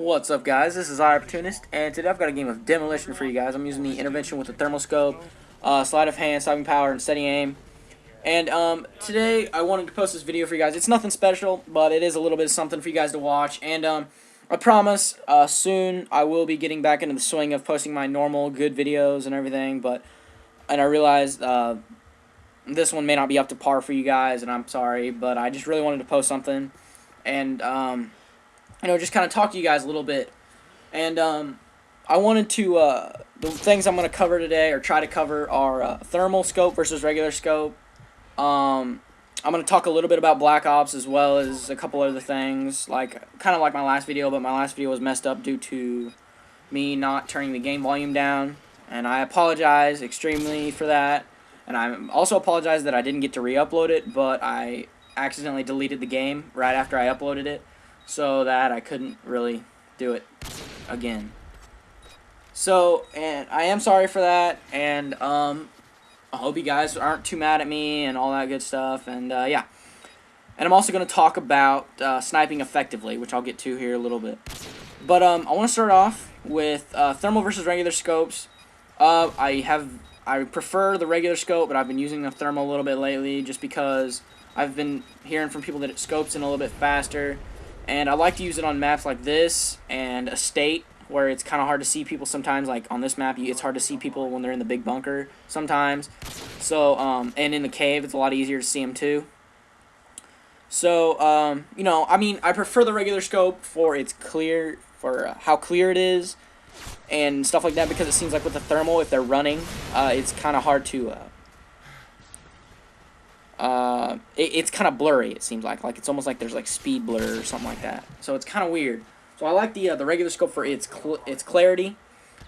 What's up, guys? This is Opportunist, and today I've got a game of Demolition for you guys. I'm using the intervention with the thermal scope, sleight of hand, stopping power, and steady aim. And today I wanted to post this video for you guys. It's nothing special, but it is a little bit of something for you guys to watch. And I promise soon I will be getting back into the swing of posting my normal good videos and everything. And I realized this one may not be up to par for you guys, and I'm sorry, but I just really wanted to post something. And just kind of talk to you guys a little bit. And I wanted to, the things I'm going to cover today, or try to cover, are thermal scope versus regular scope. I'm going to talk a little bit about Black Ops, as well as a couple other things, kind of like my last video, but my last video was messed up due to me not turning the game volume down. And I apologize extremely for that. And I also apologize that I didn't get to re-upload it, but I accidentally deleted the game right after I uploaded it, so that I couldn't really do it again. So, and I am sorry for that, and I hope you guys aren't too mad at me and all that good stuff, and yeah. And I'm also going to talk about sniping effectively, which I'll get to here a little bit. But I want to start off with thermal versus regular scopes. I prefer the regular scope, but I've been using the thermal a little bit lately, just because I've been hearing from people that it scopes in a little bit faster. And I like to use it on maps like this and Estate, where it's kind of hard to see people sometimes. Like on this map, it's hard to see people when they're in the big bunker sometimes. So, and in the cave, it's a lot easier to see them too. So, I prefer the regular scope for its clear, for how clear it is and stuff like that, because it seems like with the thermal, if they're running, it's kind of hard to, it's kind of blurry, it seems like it's almost like there's like speed blur or something like that. So it's kind of weird. So I like the regular scope for its clarity,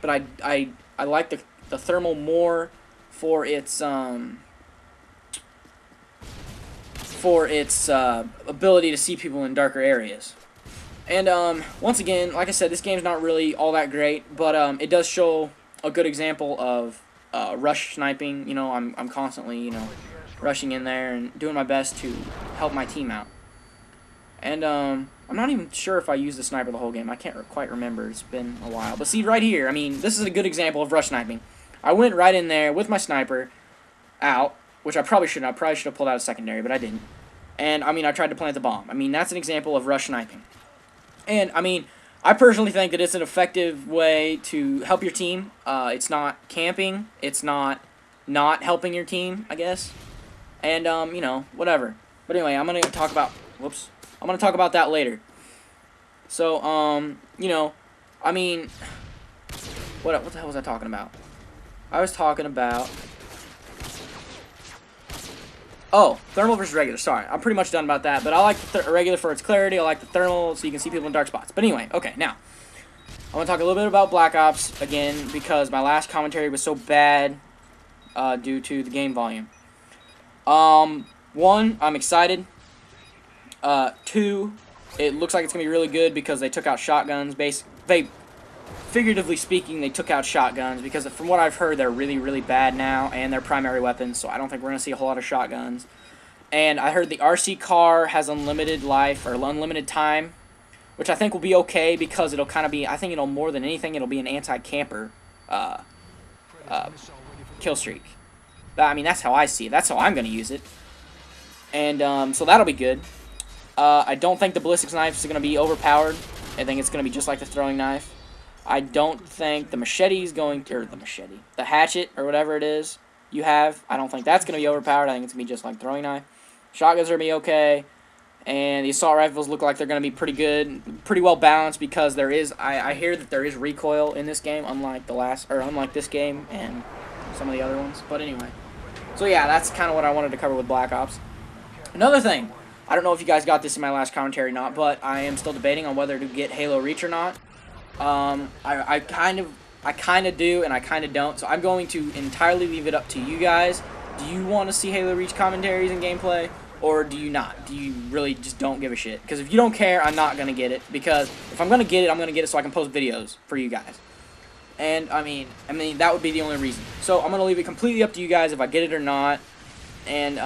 but I like the thermal more for its ability to see people in darker areas. And once again, like I said, this game's not really all that great, but it does show a good example of rush sniping. You know, I'm constantly, rushing in there and doing my best to help my team out. And I'm not even sure if I used the sniper the whole game. I can't quite remember. It's been a while. But see, right here, I mean, this is a good example of rush sniping. I went right in there with my sniper out, which I probably shouldn't. I probably should have pulled out a secondary, but I didn't. And, I tried to plant the bomb. That's an example of rush sniping. And, I personally think that it's an effective way to help your team. It's not camping. It's not helping your team, I guess. And, whatever. But anyway, I'm going to talk about... Whoops. I'm going to talk about that later. So, what the hell was I talking about? I was talking about... Oh, thermal versus regular. Sorry, I'm pretty much done about that. But I like the regular for its clarity. I like the thermal so you can see people in dark spots. But anyway, okay, now. I want to talk a little bit about Black Ops, again, because my last commentary was so bad due to the game volume. One, I'm excited. Two, it looks like it's going to be really good because they took out shotguns. Figuratively speaking, they took out shotguns because from what I've heard, they're really, really bad now, and they're primary weapons, so I don't think we're going to see a whole lot of shotguns. And I heard the RC car has unlimited life, or unlimited time, which I think will be okay because it'll kind of be, I think it'll, more than anything, it'll be an anti-camper kill streak. That's how I see it. That's how I'm going to use it. And so that'll be good. I don't think the ballistics knife is going to be overpowered. I think it's going to be just like the throwing knife. I don't think the machete is going to, or the hatchet, or whatever it is you have, I don't think that's going to be overpowered. I think it's going to be just like throwing knife. Shotguns are going to be okay. And the assault rifles look like they're going to be pretty good, pretty well balanced, because there is, I hear that there is recoil in this game, unlike this game and some of the other ones. But anyway. So yeah, that's kind of what I wanted to cover with Black Ops. Another thing, I don't know if you guys got this in my last commentary or not, but I am still debating on whether to get Halo Reach or not. I kind of do, and I kind of don't. So I'm going to entirely leave it up to you guys. Do you want to see Halo Reach commentaries and gameplay, or do you not? Do you really just don't give a shit? Because if you don't care, I'm not going to get it. Because if I'm going to get it, I'm going to get it so I can post videos for you guys. And, that would be the only reason. So I'm going to leave it completely up to you guys if I get it or not. and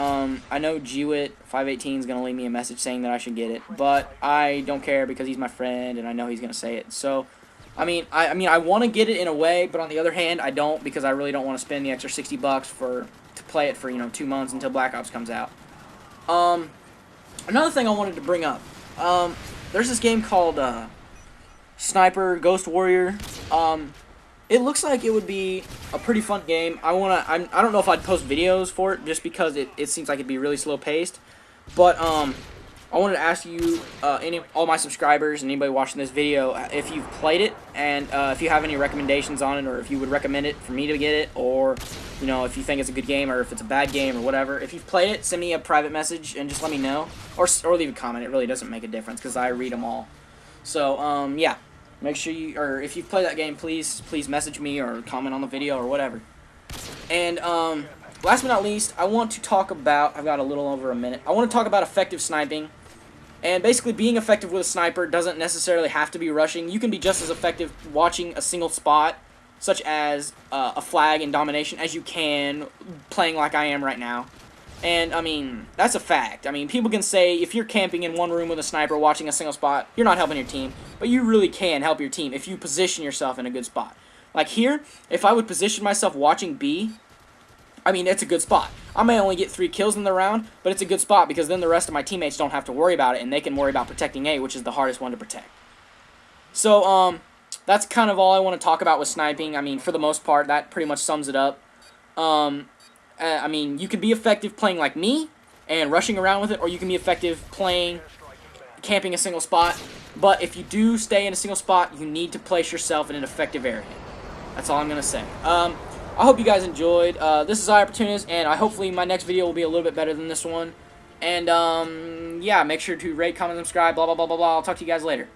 I know GWIT518 is going to leave me a message saying that I should get it, but I don't care because he's my friend, and I know he's going to say it. So, I mean, I want to get it in a way, but on the other hand, I don't, because I really don't want to spend the extra $60 to play it for, 2 months until Black Ops comes out. Another thing I wanted to bring up, there's this game called Sniper Ghost Warrior. It looks like it would be a pretty fun game. I don't know if I'd post videos for it just because it seems like it'd be really slow paced. But I wanted to ask you, all my subscribers and anybody watching this video, if you've played it and if you have any recommendations on it, or if you would recommend it for me to get it, or if you think it's a good game or if it's a bad game or whatever. If you've played it, send me a private message and just let me know, or leave a comment. It really doesn't make a difference because I read them all. So yeah. Make sure or if you've played that game, please message me or comment on the video or whatever. And last but not least, I want to talk about, I've got a little over a minute, I want to talk about effective sniping. And basically, being effective with a sniper doesn't necessarily have to be rushing. You can be just as effective watching a single spot, such as a flag in domination, as you can playing like I am right now. And, I mean, that's a fact. I mean, people can say if you're camping in one room with a sniper watching a single spot, you're not helping your team. But you really can help your team if you position yourself in a good spot. Like here, if I would position myself watching B, I mean, it's a good spot. I may only get 3 kills in the round, but it's a good spot because then the rest of my teammates don't have to worry about it, and they can worry about protecting A, which is the hardest one to protect. So, that's kind of all I want to talk about with sniping. I mean, for the most part, that pretty much sums it up. I mean, you can be effective playing like me and rushing around with it, or you can be effective camping a single spot. But if you do stay in a single spot, you need to place yourself in an effective area. That's all I'm going to say. I hope you guys enjoyed. This is iOpportunist, and hopefully my next video will be a little bit better than this one. And, yeah, make sure to rate, comment, subscribe, blah, blah, blah, blah, blah. I'll talk to you guys later.